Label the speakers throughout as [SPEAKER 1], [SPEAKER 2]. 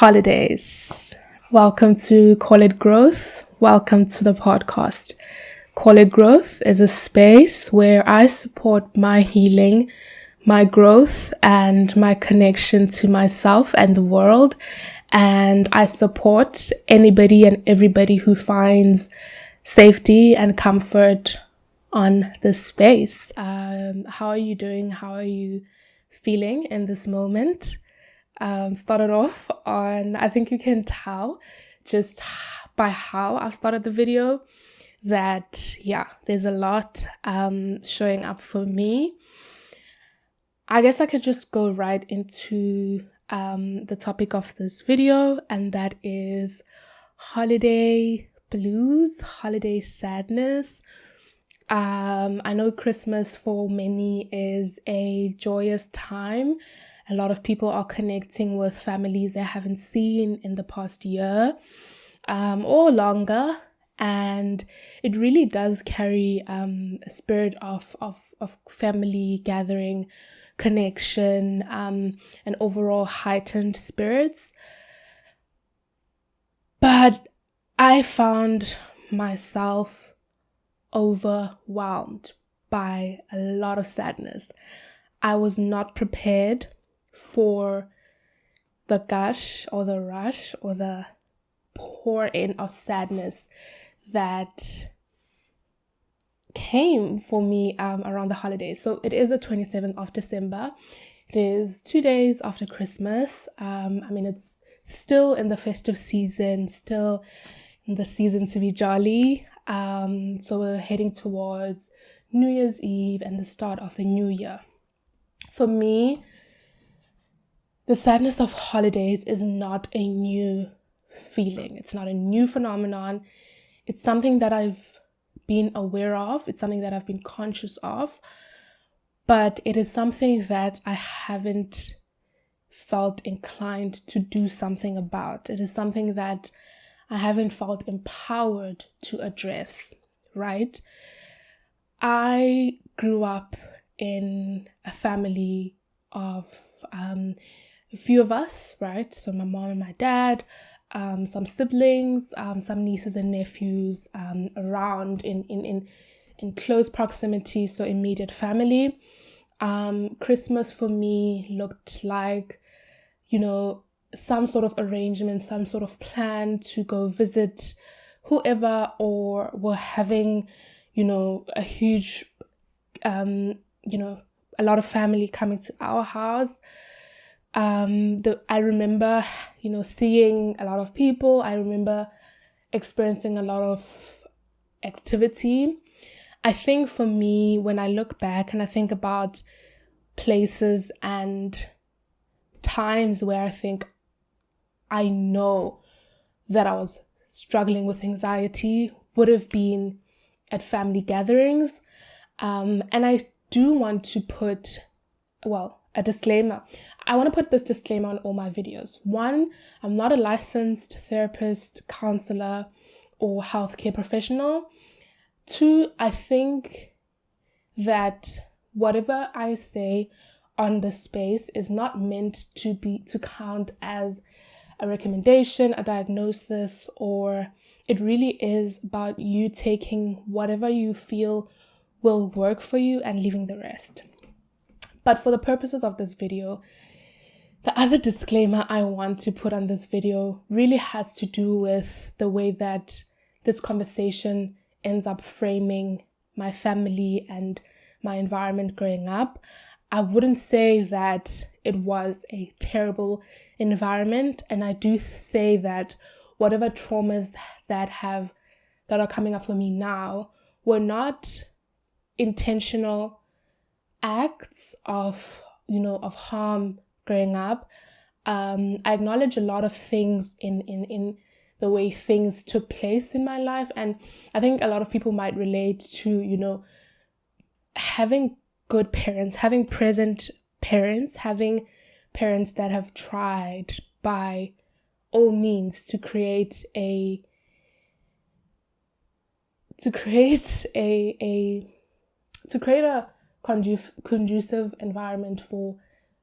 [SPEAKER 1] holidays. Welcome to Call It Growth. Welcome to the podcast. Call It Growth is a space where I support my healing, my growth, and my connection to myself and the world. And I support anybody and everybody who finds safety and comfort on this space. How are you doing? How are you feeling in this moment? Started off on, I think you can tell just by how I've started the video that, there's a lot showing up for me. I guess I could just go right into the topic of this video, and that is holiday blues, holiday sadness. I know Christmas for many is a joyous time. A lot of people are connecting with families they haven't seen in the past year or longer. And it really does carry a spirit of family gathering, connection, and overall heightened spirits. But I found myself overwhelmed by a lot of sadness. I was not prepared for the gush or the rush or the pour in of sadness that came for me around the holidays. So it is the 27th of December. It is 2 days after Christmas. It's still in the festive season, still in the season to be jolly. So we're heading towards New Year's Eve and the start of the new year. For me, the sadness of holidays is not a new feeling. It's not a new phenomenon. It's something that I've been aware of. It's something that I've been conscious of. But it is something that I haven't felt inclined to do something about. It is something that I haven't felt empowered to address, right? I grew up in a family of a few of us, right? So my mom and my dad, some siblings, some nieces and nephews around in close proximity, so immediate family. Christmas for me looked like, some sort of arrangement, some sort of plan to go visit whoever, or we're having, a huge, a lot of family coming to our house. I remember, seeing a lot of people. I remember experiencing a lot of activity. I think for me, when I look back and I think about places and times where I think I know that I was struggling with anxiety, would have been at family gatherings. And I do want to put, a disclaimer. I want to put this disclaimer on all my videos. 1, I'm not a licensed therapist, counselor, or healthcare professional. 2, I think that whatever I say on this space is not meant to count as a recommendation, a diagnosis, or it really is about you taking whatever you feel will work for you and leaving the rest. But for the purposes of this video, the other disclaimer I want to put on this video really has to do with the way that this conversation ends up framing my family and my environment growing up. I wouldn't say that it was a terrible environment, and I do say that whatever traumas that are coming up for me now were not intentional acts of harm growing up. I acknowledge a lot of things in the way things took place in my life, and I think a lot of people might relate to having good parents, having present parents, having parents that have tried by all means to create a conducive environment for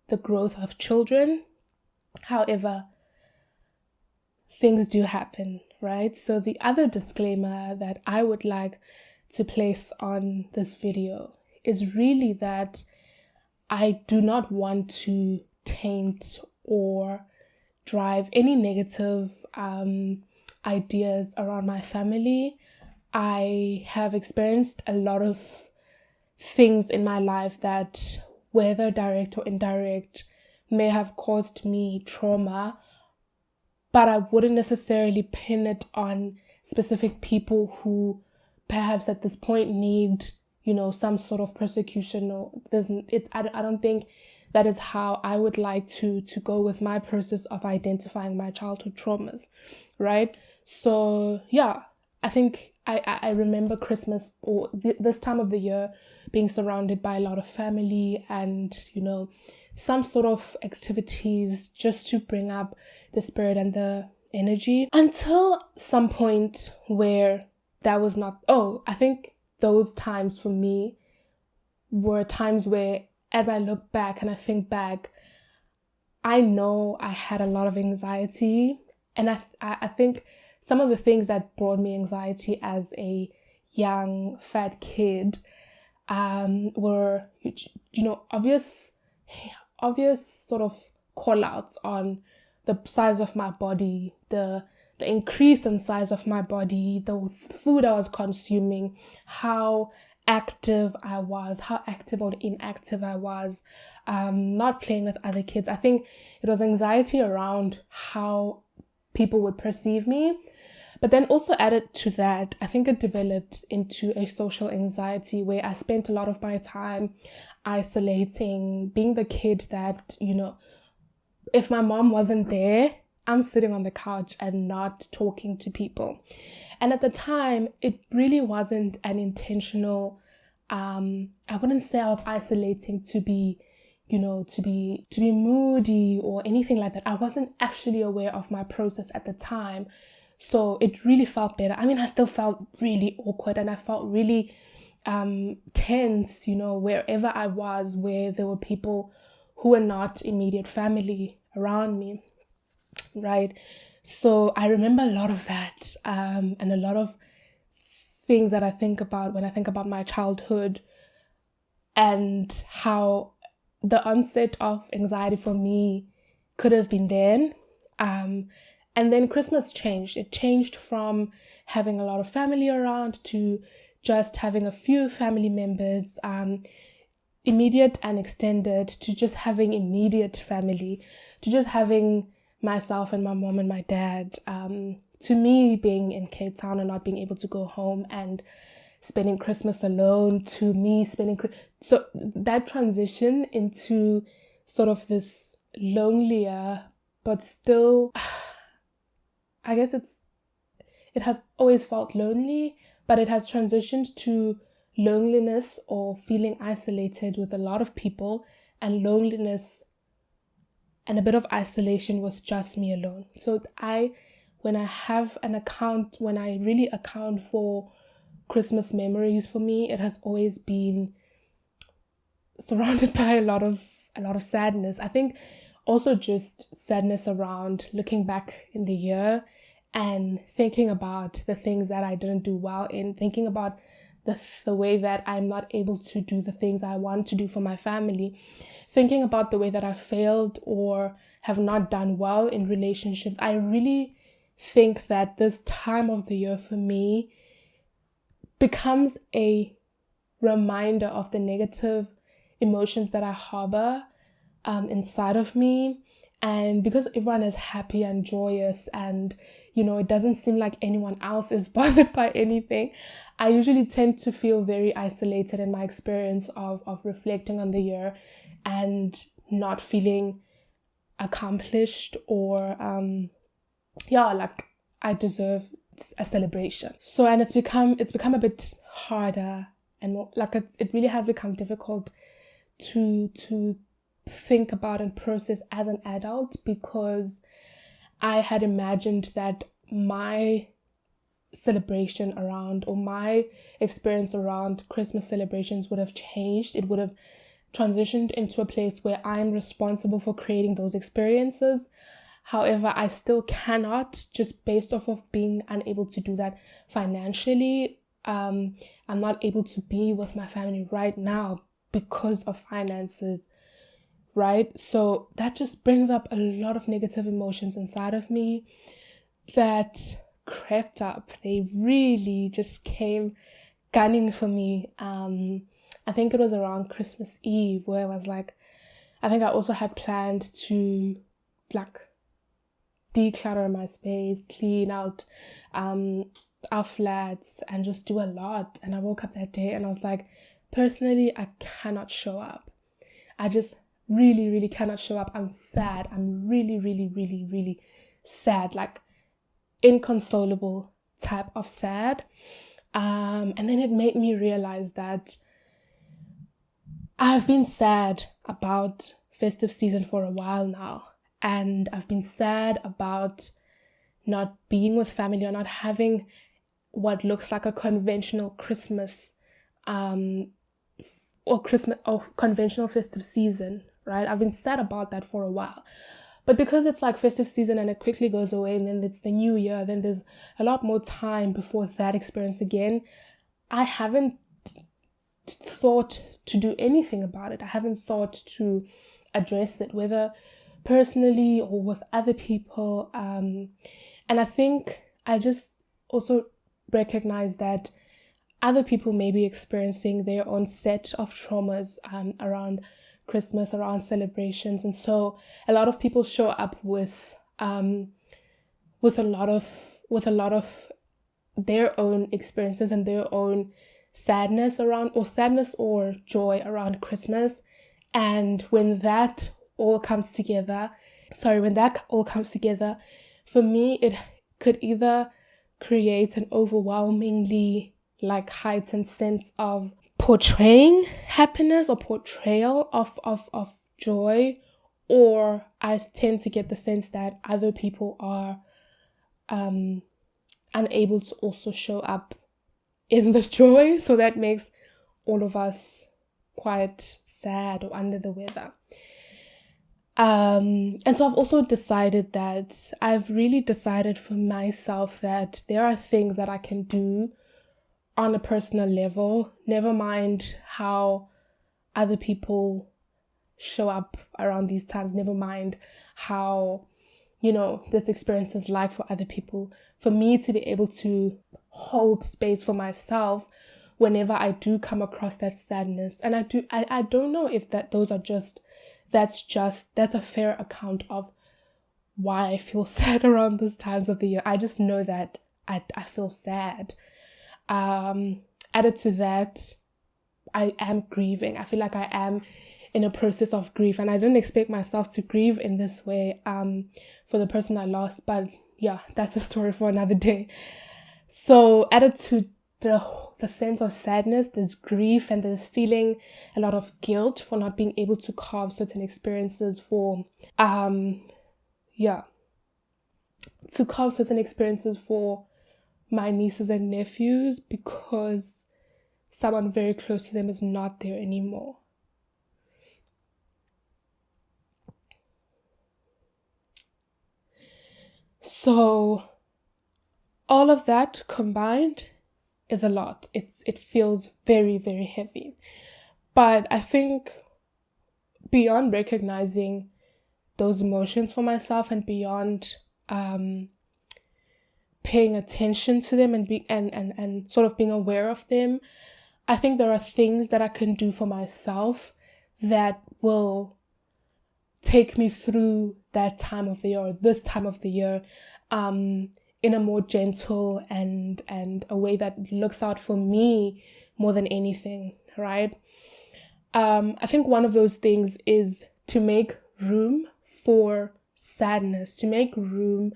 [SPEAKER 1] the growth of children. However, things do happen, right? So the other disclaimer that I would like to place on this video is really that I do not want to taint or drive any negative ideas around my family. I have experienced a lot of things in my life that, whether direct or indirect, may have caused me trauma, but I wouldn't necessarily pin it on specific people who perhaps at this point need, some sort of persecution, or I don't think that is how I would like to go with my process of identifying my childhood traumas, right? So yeah, I think I remember Christmas or this time of the year being surrounded by a lot of family and, some sort of activities just to bring up the spirit and the energy, until some point where that was not. I think those times for me were times where, as I look back and I think back, I know I had a lot of anxiety. And I think some of the things that brought me anxiety as a young, fat kid were, obvious sort of call outs on the size of my body, the increase in size of my body, the food I was consuming, how active I was, how active or inactive I was, not playing with other kids. I think it was anxiety around how people would perceive me. But then also added to that, I think it developed into a social anxiety where I spent a lot of my time isolating, being the kid that, if my mom wasn't there, I'm sitting on the couch and not talking to people. And at the time, it really wasn't an intentional, I wouldn't say I was isolating to be, to be moody or anything like that. I wasn't actually aware of my process at the time. So it really felt better. I mean, I still felt really awkward and I felt really tense, wherever I was, where there were people who were not immediate family around me, right? So I remember a lot of that and a lot of things that I think about when I think about my childhood and how the onset of anxiety for me could have been then. And then Christmas changed. It changed from having a lot of family around to just having a few family members, immediate and extended, to just having immediate family, to just having myself and my mom and my dad, to me being in Cape Town and not being able to go home and spending Christmas alone, to me spending... So that transition into sort of this lonelier, but still... I guess it has always felt lonely, but it has transitioned to loneliness or feeling isolated with a lot of people, and loneliness and a bit of isolation with just me alone. So when I really account for Christmas memories for me, it has always been surrounded by a lot of sadness. I think also just sadness around looking back in the year and thinking about the things that I didn't do well in, thinking about the way that I'm not able to do the things I want to do for my family, thinking about the way that I failed or have not done well in relationships. I really think that this time of the year for me becomes a reminder of the negative emotions that I harbor inside of me. And because everyone is happy and joyous and, it doesn't seem like anyone else is bothered by anything, I usually tend to feel very isolated in my experience of reflecting on the year and not feeling accomplished or, like I deserve a celebration. So, and it's become a bit harder and more, like it really has become difficult to think about and process as an adult, because I had imagined that my celebration around, or my experience around Christmas celebrations would have changed. It would have transitioned into a place where I'm responsible for creating those experiences. However, I still cannot, just based off of being unable to do that financially. I'm not able to be with my family right now because of finances, right? So that just brings up a lot of negative emotions inside of me that crept up. They really just came gunning for me. I think it was around Christmas Eve where I was like, I think I also had planned to like declutter my space, clean out our flats, and just do a lot. And I woke up that day and I was like, personally, I cannot show up. I just really, really cannot show up. I'm sad. I'm really, really, really, really sad, like inconsolable type of sad. And then it made me realize that I've been sad about festive season for a while now. And I've been sad about not being with family or not having what looks like a conventional Christmas or conventional festive season, right? I've been sad about that for a while. But because it's like festive season and it quickly goes away, and then it's the new year, then there's a lot more time before that experience again, I haven't thought to do anything about it. I haven't thought to address it, whether personally or with other people. And I think I just also recognize that other people may be experiencing their own set of traumas around Christmas, around celebrations. And so a lot of people show up with a lot of their own experiences and their own sadness or joy around Christmas. And when that all comes together, for me, it could either create an overwhelmingly like heightened sense of portraying happiness or portrayal of joy, or I tend to get the sense that other people are unable to also show up in the joy, so that makes all of us quite sad or under the weather. And so I've really decided for myself that there are things that I can do on a personal level, never mind how other people show up around these times, never mind how, this experience is like for other people, for me to be able to hold space for myself whenever I do come across that sadness. And I don't know if that's a fair account of why I feel sad around those times of the year. I just know that I feel sad. Added to that, I am grieving. I feel like I am in a process of grief, and I didn't expect myself to grieve in this way for the person I lost, but yeah, that's a story for another day. So added to the sense of sadness, there's grief, and there's feeling a lot of guilt for not being able to carve certain experiences for my nieces and nephews, because someone very close to them is not there anymore. So all of that combined is a lot. It feels very, very heavy. But I think beyond recognizing those emotions for myself and beyond paying attention to them and sort of being aware of them, I think there are things that I can do for myself that will take me through that time of the year, or this time of the year, in a more gentle and a way that looks out for me more than anything, right? I think one of those things is to make room for sadness, to make room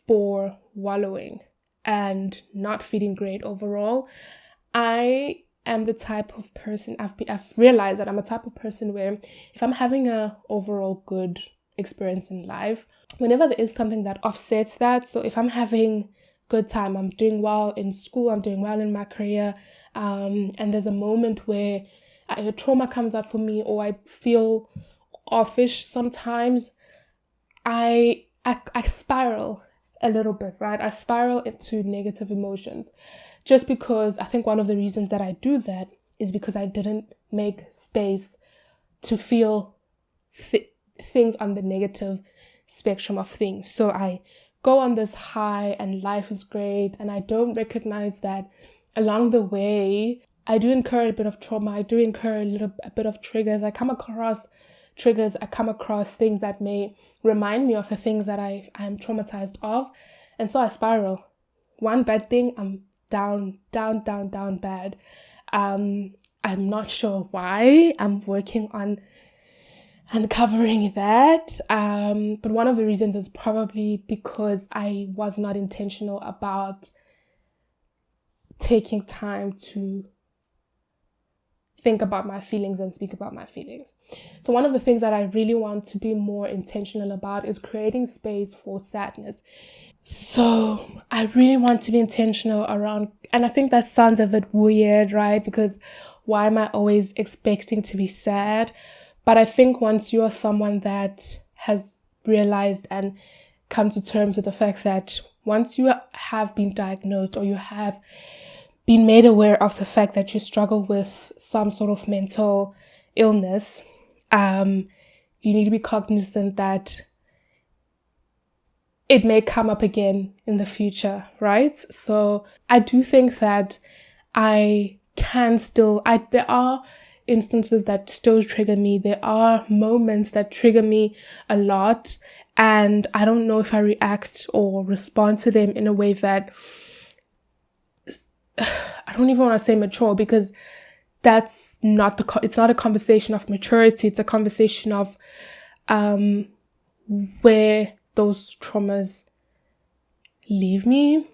[SPEAKER 1] for wallowing and not feeling great overall. I am the type of person, I've realized that I'm a type of person where if I'm having a overall good experience in life, whenever there is something that offsets that, so if I'm having good time, I'm doing well in school, I'm doing well in my career, and there's a moment where a trauma comes up for me, or I feel offish sometimes, I I spiral a little bit, right? I spiral into negative emotions just because I think one of the reasons that I do that is because I didn't make space to feel things on the negative spectrum of things. So I go on this high and life is great, and I don't recognize that along the way I do incur a bit of trauma. I do incur a bit of triggers. I come across triggers. I come across things that may remind me of the things that I'm traumatized of, and so I spiral. One bad thing, I'm down, down, down, down bad. I'm not sure why. I'm working on uncovering that. But one of the reasons is probably because I was not intentional about taking time to think about my feelings and speak about my feelings. So one of the things that I really want to be more intentional about is creating space for sadness. So I really want to be intentional around, and I think that sounds a bit weird, right? Because why am I always expecting to be sad? But I think once you are someone that has realized and come to terms with the fact that once you have been diagnosed or you have been made aware of the fact that you struggle with some sort of mental illness, you need to be cognizant that it may come up again in the future, right? So I do think that there are instances that still trigger me. There are moments that trigger me a lot, and I don't know if I react or respond to them in a way that I don't even want to say mature, because that's not it's not a conversation of maturity. It's a conversation of where those traumas leave me,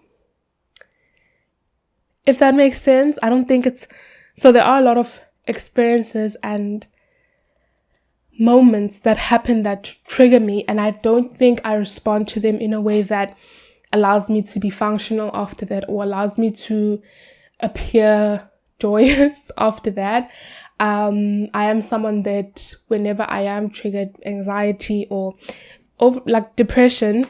[SPEAKER 1] if that makes sense. I don't think it's so. There are a lot of experiences and moments that happen that trigger me, and I don't think I respond to them in a way that allows me to be functional after that, or allows me to appear joyous after that. I am someone that whenever I am triggered, anxiety or like depression,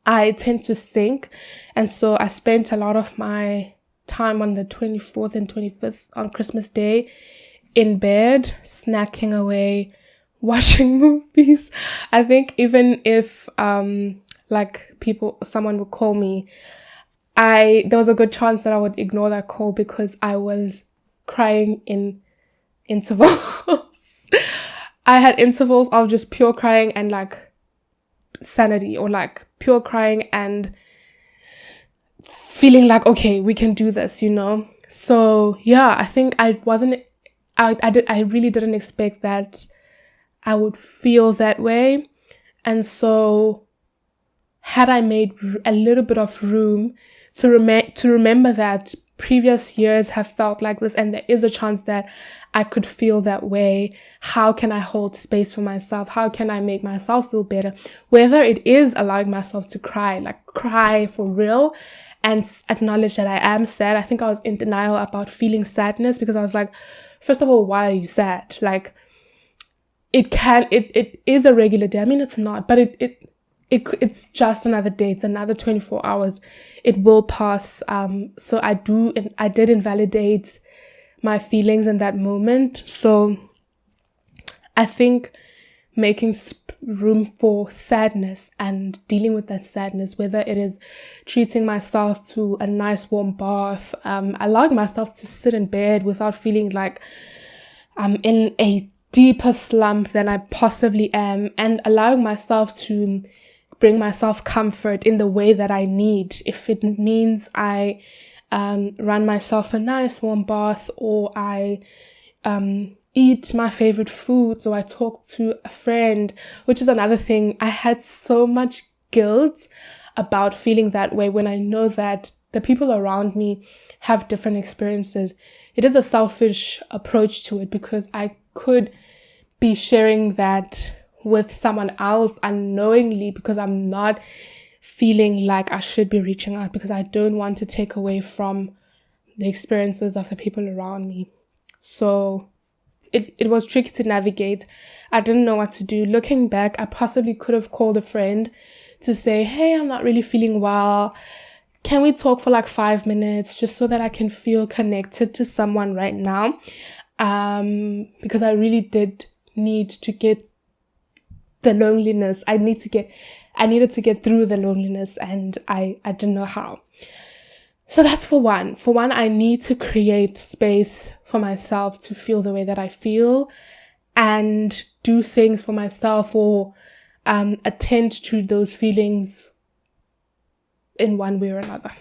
[SPEAKER 1] I tend to sink. And so I spent a lot of my time on the 24th and 25th on Christmas Day in bed, snacking away, watching movies. I think even if someone would call me, there was a good chance that I would ignore that call because I was crying in intervals. I had intervals of just pure crying and like sanity, or like pure crying and feeling like, okay, we can do this, So yeah, I think I really didn't expect that I would feel that way. And so had I made a little bit of room to remember that previous years have felt like this, and there is a chance that I could feel that way, how can I hold space for myself? How can I make myself feel better? Whether it is allowing myself to cry, like cry for real, and acknowledge that I am sad. I think I was in denial about feeling sadness because I was like, first of all, why are you sad? Like, it is a regular day. I mean, it's not, but it's just another day. It's another 24 hours. It will pass. So I did invalidate my feelings in that moment. So I think making room for sadness and dealing with that sadness, whether it is treating myself to a nice warm bath, allowing myself to sit in bed without feeling like I'm in a deeper slump than I possibly am, and allowing myself to bring myself comfort in the way that I need. If it means I run myself a nice warm bath, or I eat my favorite foods, or I talk to a friend, which is another thing. I had so much guilt about feeling that way when I know that the people around me have different experiences. It is a selfish approach to it because I could be sharing that with someone else unknowingly because I'm not feeling like I should be reaching out, because I don't want to take away from the experiences of the people around me. So it was tricky to navigate. I didn't know what to do. Looking back, I possibly could have called a friend to say, hey, I'm not really feeling well. Can we talk for like 5 minutes just so that I can feel connected to someone right now? Because I really did need to get the loneliness. I needed to get through the loneliness, and I didn't know how. So that's for one. For one, I need to create space for myself to feel the way that I feel and do things for myself, or attend to those feelings in one way or another.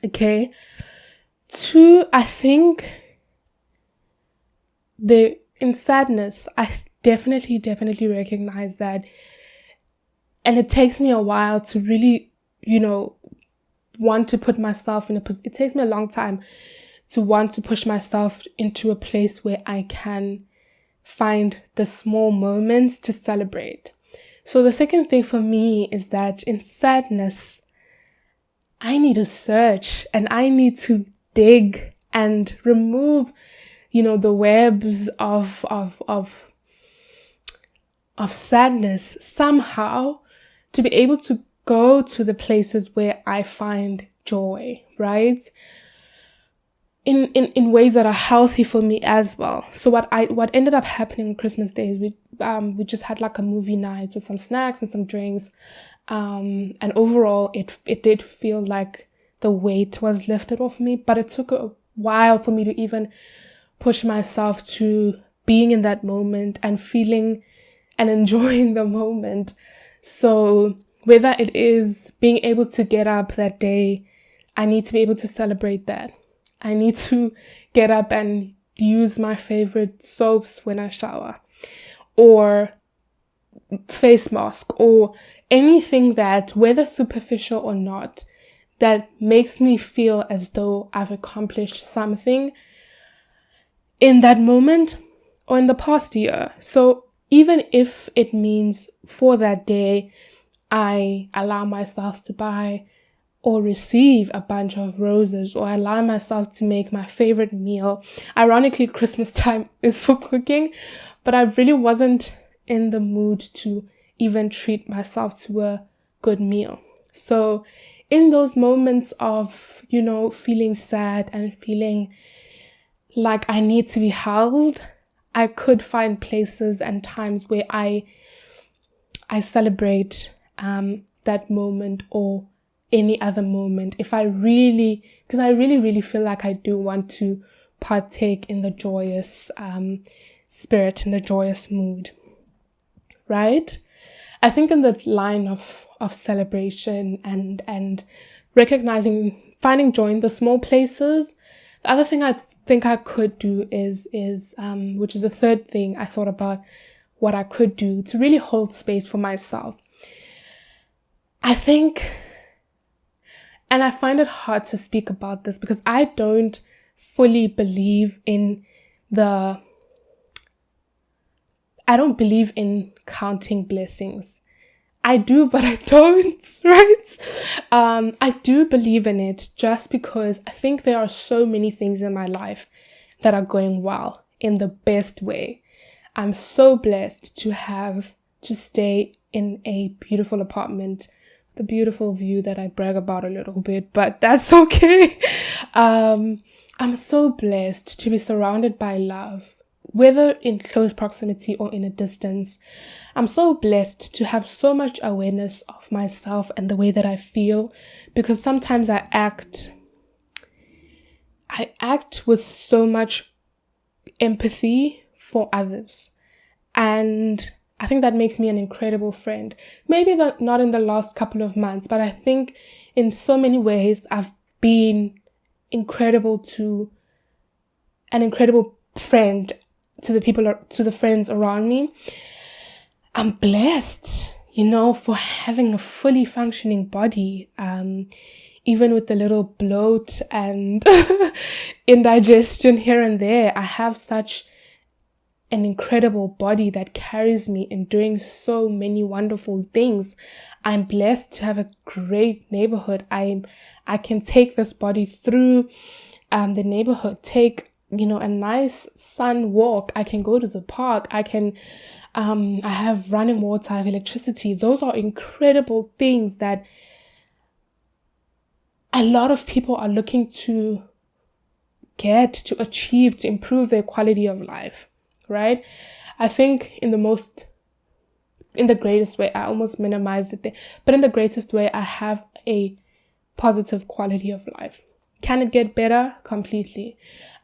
[SPEAKER 1] Okay. Two, I think in sadness, I definitely recognize that, and it takes me a while to really, want to put myself in it takes me a long time to want to push myself into a place where I can find the small moments to celebrate. So the second thing for me is that in sadness, I need to search and I need to dig and remove, the webs of sadness somehow, to be able to go to the places where I find joy, right? In ways that are healthy for me as well. So what ended up happening on Christmas Day is we just had like a movie night with some snacks and some drinks, and overall it did feel like the weight was lifted off me, but it took a while for me to even push myself to being in that moment and feeling and enjoying the moment. So whether it is being able to get up that day, I need to be able to celebrate that. I need to get up and use my favorite soaps when I shower, or face mask, or anything that, whether superficial or not, that makes me feel as though I've accomplished something in that moment or in the past year. So even if it means for that day, I allow myself to buy or receive a bunch of roses, or allow myself to make my favorite meal. Ironically, Christmas time is for cooking, but I really wasn't in the mood to even treat myself to a good meal. So in those moments of, feeling sad and feeling like I need to be held, I could find places and times where I celebrate that moment, or any other moment, because I really feel like I do want to partake in the joyous spirit, in the joyous mood, right? I think in the line of celebration and recognizing, finding joy in the small places, the other thing I think I could do is which is the third thing I thought about, what I could do to really hold space for myself. I think, and I find it hard to speak about this because I don't fully believe in I don't believe in counting blessings. I do, but I don't, right? I do believe in it just because I think there are so many things in my life that are going well in the best way. I'm so blessed to stay in a beautiful apartment, the beautiful view that I brag about a little bit, but that's okay. I'm so blessed to be surrounded by love, whether in close proximity or in a distance. I'm so blessed to have so much awareness of myself and the way that I feel, because sometimes I act with so much empathy for others. And I think that makes me an incredible friend. Maybe not in the last couple of months, but I think in so many ways I've been an incredible friend to the friends around me. I'm blessed, for having a fully functioning body, even with the little bloat and indigestion here and there. I have such an incredible body that carries me in doing so many wonderful things. I'm blessed to have a great neighborhood. I can take this body through the neighborhood, take a nice sun walk. I can go to the park. I have running water, I have electricity. Those are incredible things that a lot of people are looking to get, to achieve, to improve their quality of life, right? I think in the greatest way, I almost minimized it there, but in the greatest way, I have a positive quality of life. Can it get better? Completely.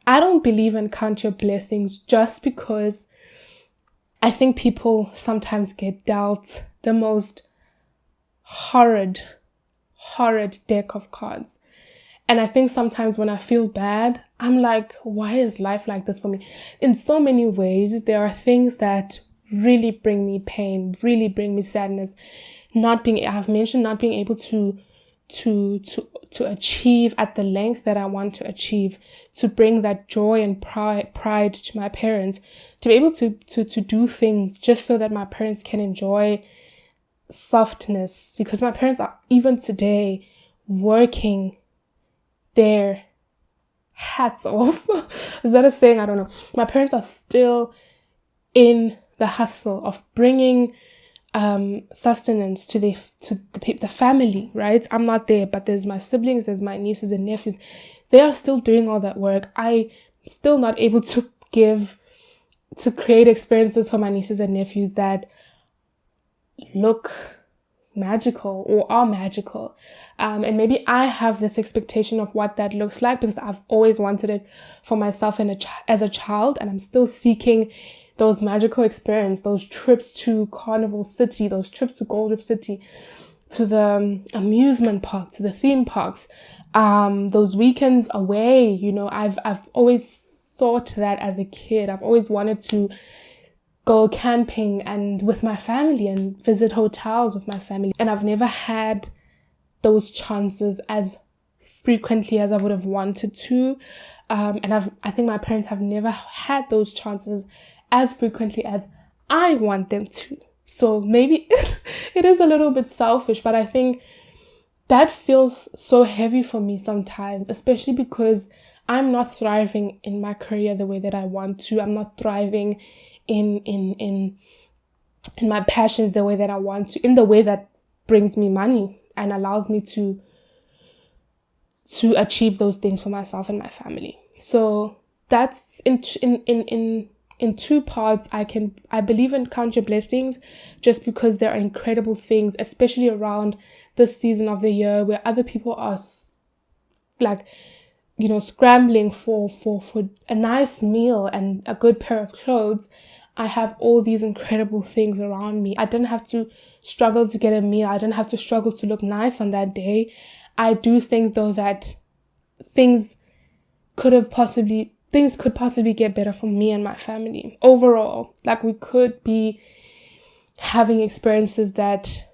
[SPEAKER 1] I don't believe in count your blessings just because I think people sometimes get dealt the most horrid deck of cards. And I think sometimes when I feel bad, I'm like, why is life like this for me? In so many ways, there are things that really bring me pain, really bring me sadness. I've mentioned not being able to achieve at the length that I want to achieve, to bring that joy and pride to my parents, to be able to do things just so that my parents can enjoy softness, because my parents are even today working their hats off. Is that a saying? I don't know. My parents are still in the hustle of bringing sustenance to the family, right? I'm not there, but there's my siblings, there's my nieces and nephews. They are still doing all that work. I'm still not able to create experiences for my nieces and nephews that look magical or are magical. And maybe I have this expectation of what that looks like because I've always wanted it for myself as a child, and I'm still seeking those magical experiences, those trips to Carnival City, those trips to Gold Reef City, to the amusement park, to the theme parks, those weekends away. I've always thought that as a kid. I've always wanted to go camping and with my family and visit hotels with my family. And I've never had those chances as frequently as I would have wanted to. And I think my parents have never had those chances as frequently as I want them to. So maybe it is a little bit selfish, but I think that feels so heavy for me sometimes, especially because I'm not thriving in my career the way that I want to. I'm not thriving in my passions the way that I want to, in the way that brings me money and allows me to achieve those things for myself and my family. So that's in two parts. I believe in count your blessings just because there are incredible things, especially around this season of the year where other people are scrambling for a nice meal and a good pair of clothes. I have all these incredible things around me. I didn't have to struggle to get a meal. I didn't have to struggle to look nice on that day. I do think though that things could possibly get better for me and my family overall. Like we could be having experiences that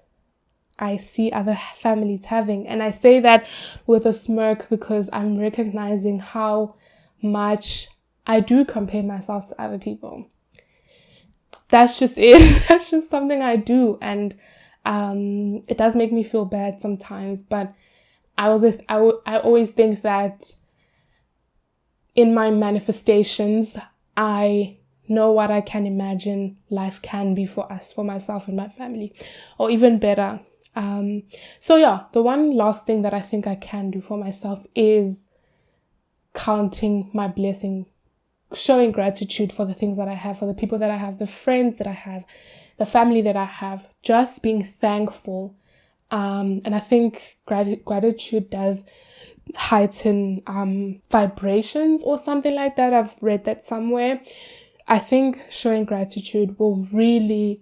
[SPEAKER 1] I see other families having. And I say that with a smirk because I'm recognizing how much I do compare myself to other people. That's just it. That's just something I do. And it does make me feel bad sometimes. But I always think that in my manifestations, I know what I can imagine life can be for us, for myself and my family, or even better. So yeah, the one last thing that I think I can do for myself is counting my blessing, showing gratitude for the things that I have, for the people that I have, the friends that I have, the family that I have, just being thankful. And I think gratitude does heighten vibrations or something like that. I've read that somewhere. I think showing gratitude will really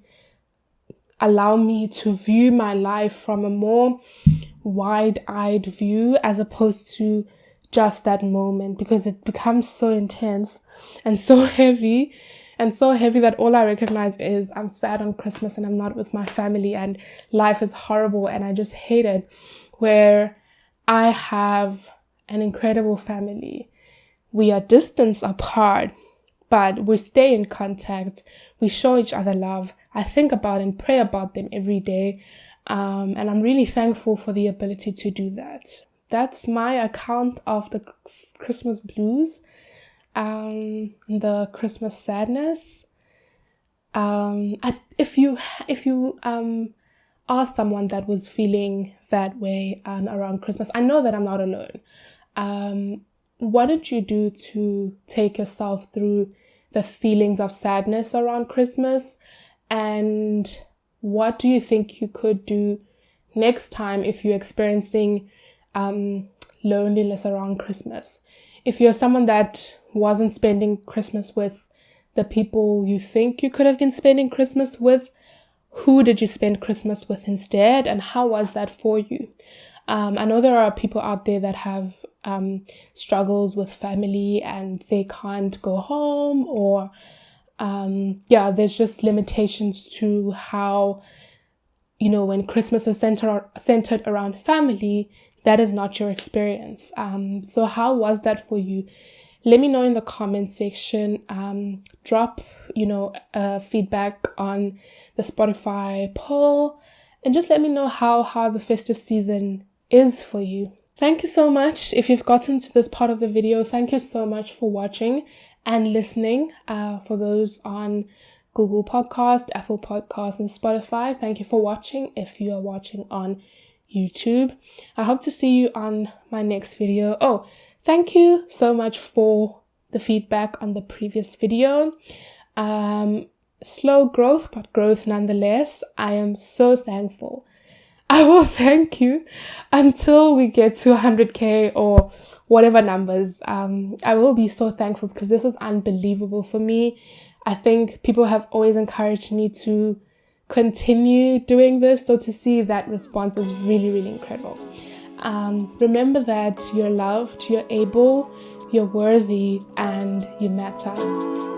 [SPEAKER 1] allow me to view my life from a more wide-eyed view as opposed to just that moment, because it becomes so intense and so heavy that all I recognize is I'm sad on Christmas and I'm not with my family and life is horrible and I just hate it. Where I have an incredible family. We are distance apart, but we stay in contact. We show each other love. I think about and pray about them every day. And I'm really thankful for the ability to do that. That's my account of the Christmas blues. the Christmas sadness. If you are someone that was feeling that way around Christmas, I know that I'm not alone. What did you do to take yourself through the feelings of sadness around Christmas? And what do you think you could do next time if you're experiencing loneliness around Christmas? If you're someone that wasn't spending Christmas with the people you think you could have been spending Christmas with, who did you spend Christmas with instead, and how was that for you? I know there are people out there that have struggles with family and they can't go home, or there's just limitations to how, when Christmas is centered around family, that is not your experience. So how was that for you? Let me know in the comment section. Drop, feedback on the Spotify poll, and just let me know how the festive season is for you. Thank you so much. If you've gotten to this part of the video, thank you so much for watching and listening. For those on Google Podcast, Apple Podcasts, and Spotify, thank you for watching. If you are watching on YouTube, I hope to see you on my next video. Oh, thank you so much for the feedback on the previous video. Slow growth, but growth nonetheless. I am so thankful. I will thank you until we get to 100K or whatever numbers. I will be so thankful because this is unbelievable for me. I think people have always encouraged me to continue doing this. So to see that response is really, really incredible. Remember that you're loved, you're able, you're worthy, and you matter.